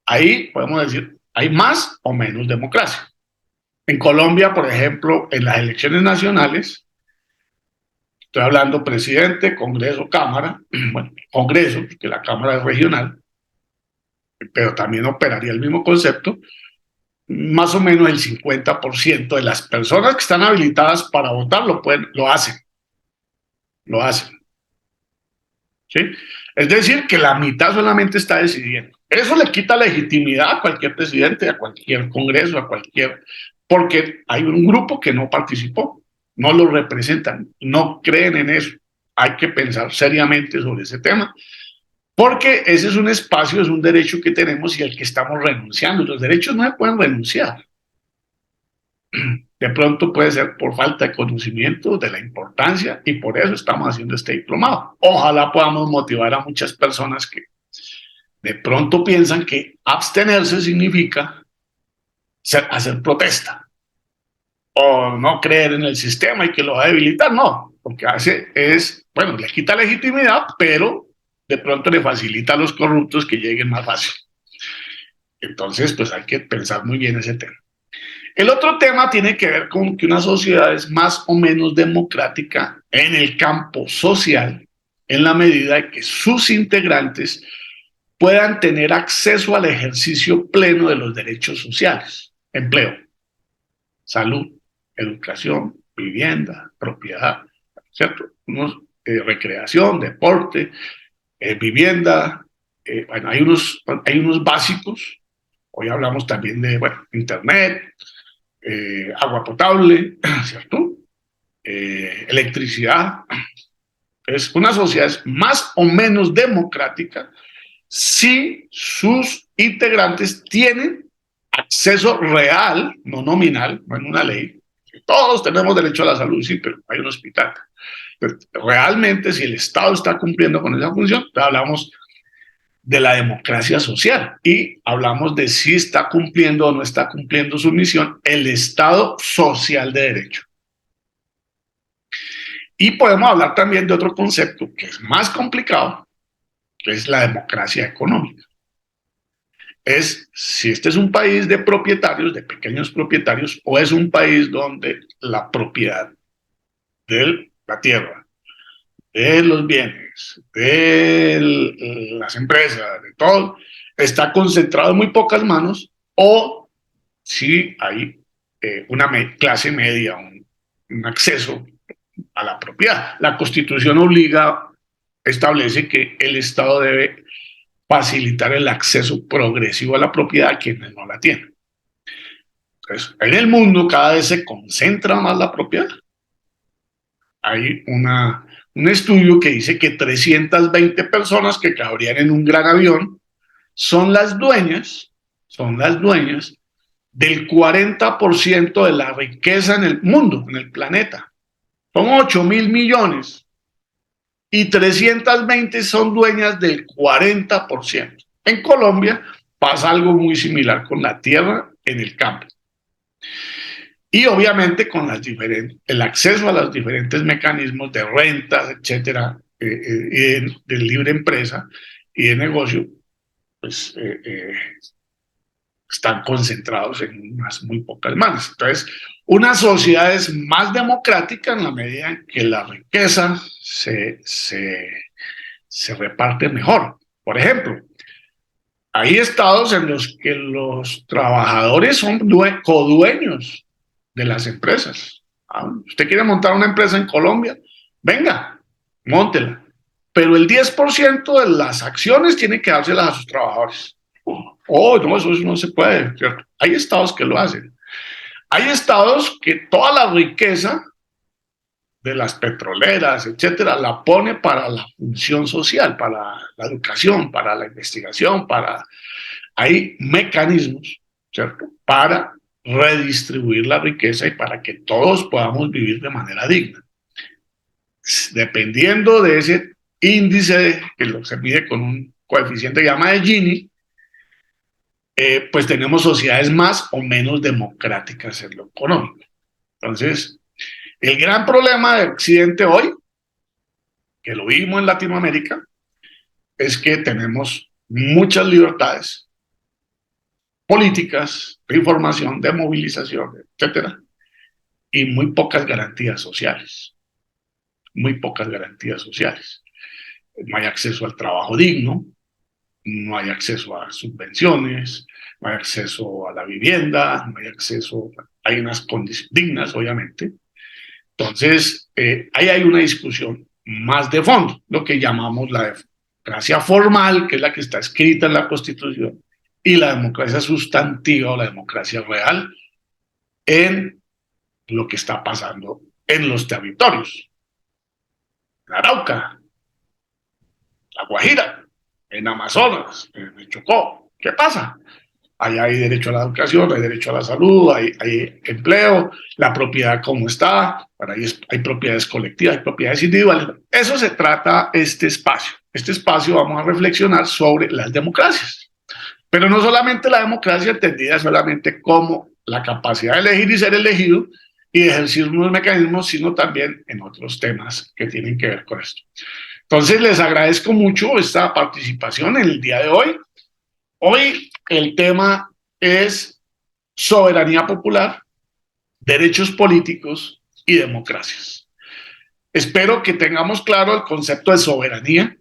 Ahí podemos decir, hay más o menos democracia. En Colombia, por ejemplo, en las elecciones nacionales, estoy hablando presidente, Congreso, Cámara, bueno, Congreso, porque la Cámara es regional, pero también operaría el mismo concepto. Más o menos el 50% de las personas que están habilitadas para votar lo hacen. ¿Sí? Es decir, que la mitad solamente está decidiendo. Eso le quita legitimidad a cualquier presidente, a cualquier congreso, porque hay un grupo que no participó, no lo representan, no creen en eso. Hay que pensar seriamente sobre ese tema, porque ese es un espacio, es un derecho que tenemos y al que estamos renunciando. Los derechos no se pueden renunciar. De pronto puede ser por falta de conocimiento de la importancia y por eso estamos haciendo este diplomado. Ojalá podamos motivar a muchas personas que de pronto piensan que abstenerse significa hacer protesta o no creer en el sistema y que lo va a debilitar. No, porque bueno, le quita legitimidad, pero de pronto le facilita a los corruptos que lleguen más fácil. Entonces, pues hay que pensar muy bien ese tema. El otro tema tiene que ver con que una sociedad es más o menos democrática en el campo social en la medida de que sus integrantes puedan tener acceso al ejercicio pleno de los derechos sociales: empleo, salud, educación, vivienda, propiedad, ¿cierto? Recreación, deporte, vivienda. Bueno, hay unos básicos. Hoy hablamos también de, bueno, internet, agua potable, ¿cierto? Electricidad. Es una sociedad más o menos democrática si sus integrantes tienen acceso real, no nominal, no en una ley. Todos tenemos derecho a la salud, sí, pero hay un hospital. Pero realmente, si el Estado está cumpliendo con esa función, hablamos de la democracia social y hablamos de si está cumpliendo o no está cumpliendo su misión el Estado social de derecho. Y podemos hablar también de otro concepto que es más complicado, que es la democracia económica. Es si este es un país de propietarios, de pequeños propietarios, o es un país donde la propiedad de la tierra, de los bienes, de las empresas, de todo, está concentrado en muy pocas manos, o si hay una clase media, un acceso a la propiedad. La Constitución establece que el Estado debe facilitar el acceso progresivo a la propiedad a quienes no la tienen. Entonces, en el mundo cada vez se concentra más la propiedad. Hay un estudio que dice que 320 personas que cabrían en un gran avión son las dueñas del 40% de la riqueza en el mundo, en el planeta. Son 8.000 millones y 320 son dueñas del 40%. En Colombia pasa algo muy similar con la tierra en el campo. Y obviamente con el acceso a los diferentes mecanismos de rentas, etcétera, de libre empresa y de negocio, pues están concentrados en unas muy pocas manos. Entonces, una sociedad es más democrática en la medida en que la riqueza se reparte mejor. Por ejemplo, hay estados en los que los trabajadores son codueños de las empresas. Usted quiere montar una empresa en Colombia, venga, móntela. Pero el 10% de las acciones tiene que dárselas a sus trabajadores. Oh, no, eso no se puede, ¿cierto? Hay estados que lo hacen. Hay estados que toda la riqueza de las petroleras, etcétera, la pone para la función social, para la educación, para la investigación, hay mecanismos, ¿cierto?, para redistribuir la riqueza y para que todos podamos vivir de manera digna. Dependiendo de ese índice que se mide con un coeficiente que se llama de Gini, pues tenemos sociedades más o menos democráticas en lo económico. Entonces, el gran problema de Occidente hoy, que lo vimos en Latinoamérica, es que tenemos muchas libertades políticas, de información, de movilización, etcétera, y muy pocas garantías sociales. Muy pocas garantías sociales. No hay acceso al trabajo digno, no hay acceso a subvenciones, no hay acceso a la vivienda, no hay acceso, hay unas condiciones dignas, obviamente. Entonces, ahí hay una discusión más de fondo, lo que llamamos la democracia formal, que es la que está escrita en la Constitución, y la democracia sustantiva o la democracia real en lo que está pasando en los territorios. En Arauca, La Guajira, en Amazonas, en Chocó. ¿Qué pasa? Ahí hay derecho a la educación, hay derecho a la salud, hay empleo, la propiedad como está, hay propiedades colectivas, hay propiedades individuales. Eso se trata este espacio. Este espacio vamos a reflexionar sobre las democracias. Pero no solamente la democracia entendida solamente como la capacidad de elegir y ser elegido y ejercer unos mecanismos, sino también en otros temas que tienen que ver con esto. Entonces, les agradezco mucho esta participación en el día de hoy. Hoy el tema es soberanía popular, derechos políticos y democracias. Espero que tengamos claro el concepto de soberanía,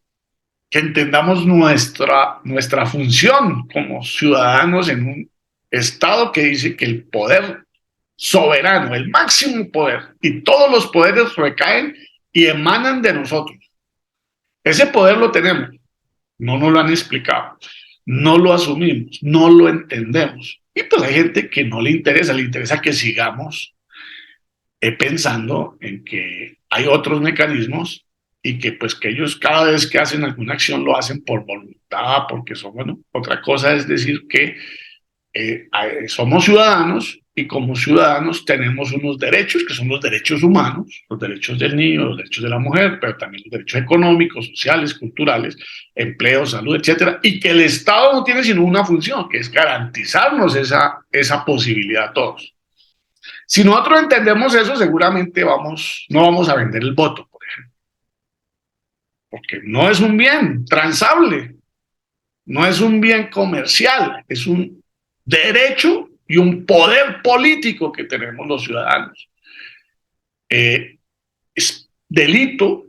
que entendamos nuestra función como ciudadanos en un Estado que dice que el poder soberano, el máximo poder, y todos los poderes recaen y emanan de nosotros. Ese poder lo tenemos, no nos lo han explicado, no lo asumimos, no lo entendemos. Y pues hay gente que no le interesa que sigamos pensando en que hay otros mecanismos y que pues que ellos cada vez que hacen alguna acción lo hacen por voluntad, porque son, bueno, otra cosa es decir que somos ciudadanos y como ciudadanos tenemos unos derechos que son los derechos humanos, los derechos del niño, los derechos de la mujer, pero también los derechos económicos, sociales, culturales, empleo, salud, etcétera, y que el Estado no tiene sino una función, que es garantizarnos esa posibilidad a todos. Si nosotros entendemos eso, seguramente no vamos a vender el voto, por ejemplo, porque no es un bien transable, no es un bien comercial, es un derecho y un poder político que tenemos los ciudadanos. Es delito,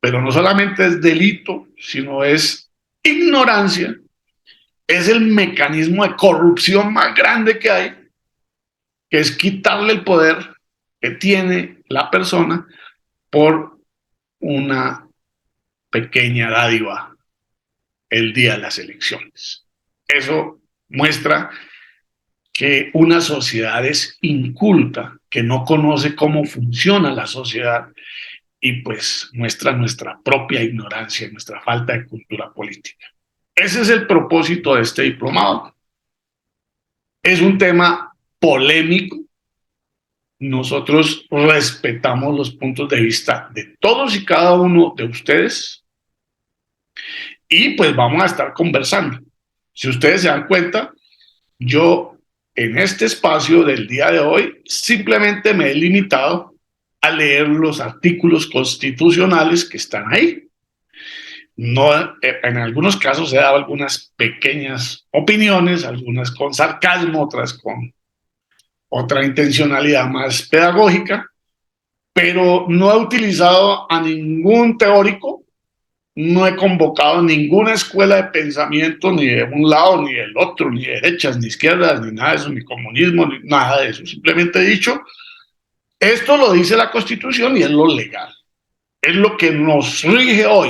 pero no solamente es delito, sino es ignorancia, es el mecanismo de corrupción más grande que hay, que es quitarle el poder que tiene la persona por una pequeña dádiva el día de las elecciones. Eso muestra que una sociedad es inculta, que no conoce cómo funciona la sociedad y pues muestra nuestra propia ignorancia, nuestra falta de cultura política. Ese es el propósito de este diplomado. Es un tema polémico. Nosotros respetamos los puntos de vista de todos y cada uno de ustedes y pues vamos a estar conversando. Si ustedes se dan cuenta, yo en este espacio del día de hoy simplemente me he limitado a leer los artículos constitucionales que están ahí. No, en algunos casos he dado algunas pequeñas opiniones, algunas con sarcasmo, otras con otra intencionalidad más pedagógica, pero no he utilizado a ningún teórico, no he convocado ninguna escuela de pensamiento ni de un lado ni del otro, ni de derechas, ni izquierdas, ni nada de eso, ni comunismo, ni nada de eso. Simplemente he dicho, esto lo dice la Constitución y es lo legal. Es lo que nos rige hoy.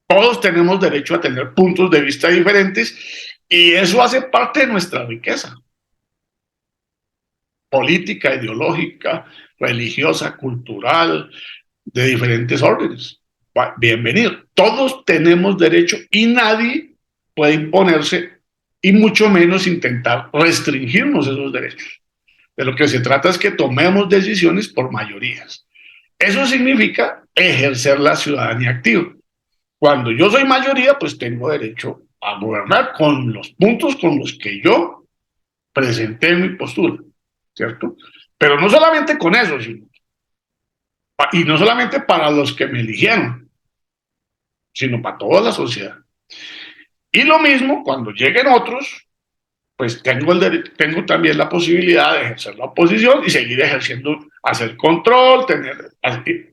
Todos tenemos derecho a tener puntos de vista diferentes y eso hace parte de nuestra riqueza política, ideológica, religiosa, cultural, de diferentes órdenes. Bienvenido. Todos tenemos derecho y nadie puede imponerse y mucho menos intentar restringirnos esos derechos. De lo que se trata es que tomemos decisiones por mayorías. Eso significa ejercer la ciudadanía activa. Cuando yo soy mayoría, pues tengo derecho a gobernar con los puntos con los que yo presenté mi postura, ¿cierto? Pero no solamente con eso, y no solamente para los que me eligieron, sino para toda la sociedad. Y lo mismo, cuando lleguen otros, pues tengo también la posibilidad de ejercer la oposición y seguir ejerciendo, hacer control,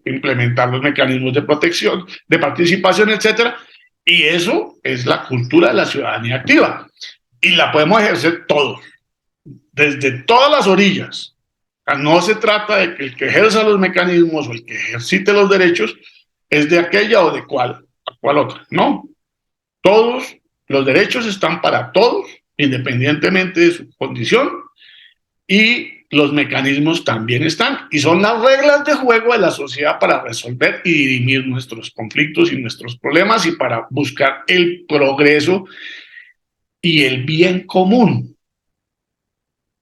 implementar los mecanismos de protección, de participación, etcétera. Y eso es la cultura de la ciudadanía activa. Y la podemos ejercer todos, desde todas las orillas. O sea, no se trata de que el que ejerza los mecanismos o el que ejercite los derechos es de aquella o de cuál otra. No, todos los derechos están para todos, independientemente de su condición, y los mecanismos también están, y son las reglas de juego de la sociedad para resolver y dirimir nuestros conflictos y nuestros problemas y para buscar el progreso y el bien común,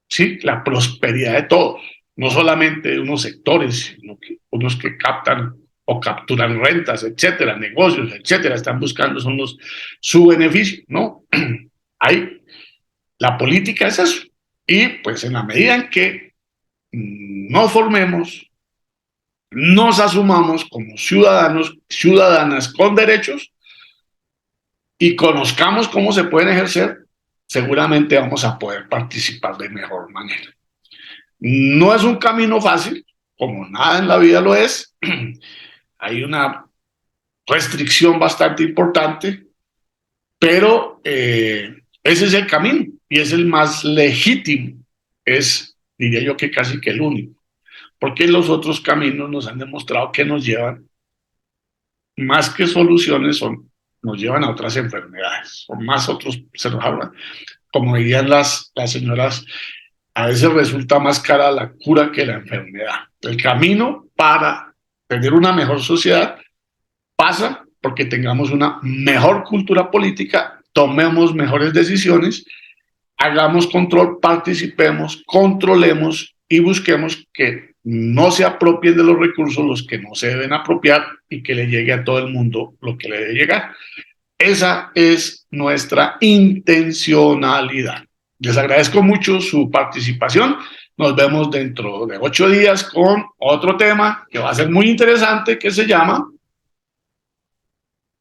¿sí? La prosperidad de todos, no solamente de unos sectores, sino que unos que captan o capturan rentas, etcétera, negocios, etcétera, están buscando su beneficio, ¿no? Hay, la política es eso. Y pues en la medida en que nos formemos, nos asumamos como ciudadanos, ciudadanas con derechos y conozcamos cómo se pueden ejercer, seguramente vamos a poder participar de mejor manera. No es un camino fácil, como nada en la vida lo es, hay una restricción bastante importante, pero ese es el camino y es el más legítimo, es, diría yo que casi que el único, porque los otros caminos nos han demostrado que nos llevan, más que soluciones, nos llevan a otras enfermedades, o más otros, se nos habla, como dirían las señoras, a veces resulta más cara la cura que la enfermedad. El camino para tener una mejor sociedad pasa porque tengamos una mejor cultura política, tomemos mejores decisiones, hagamos control, participemos, controlemos y busquemos que no se apropien de los recursos los que no se deben apropiar y que le llegue a todo el mundo lo que le debe llegar. Esa es nuestra intencionalidad. Les agradezco mucho su participación. Nos vemos dentro de 8 días con otro tema que va a ser muy interesante, que se llama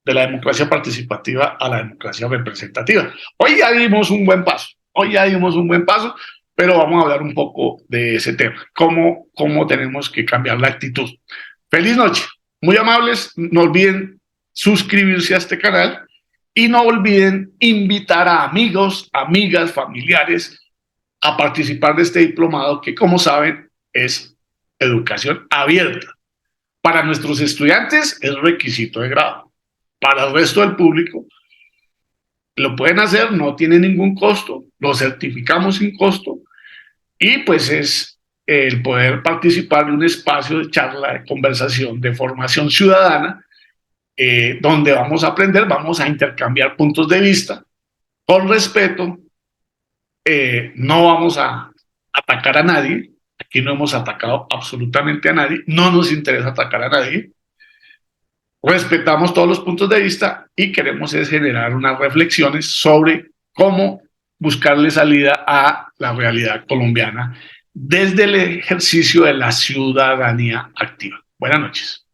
de la democracia participativa a la democracia representativa. Hoy ya dimos un buen paso, pero vamos a hablar un poco de ese tema, cómo tenemos que cambiar la actitud. Feliz noche, muy amables, no olviden suscribirse a este canal y no olviden invitar a amigos, amigas, familiares a participar de este diplomado que, como saben, es educación abierta. Para nuestros estudiantes es requisito de grado. Para el resto del público lo pueden hacer, no tiene ningún costo, lo certificamos sin costo y pues es el poder participar de un espacio de charla, de conversación, de formación ciudadana, donde vamos a aprender, vamos a intercambiar puntos de vista con respeto, no vamos a atacar a nadie, aquí no hemos atacado absolutamente a nadie, no nos interesa atacar a nadie, respetamos todos los puntos de vista y queremos es generar unas reflexiones sobre cómo buscarle salida a la realidad colombiana desde el ejercicio de la ciudadanía activa. Buenas noches.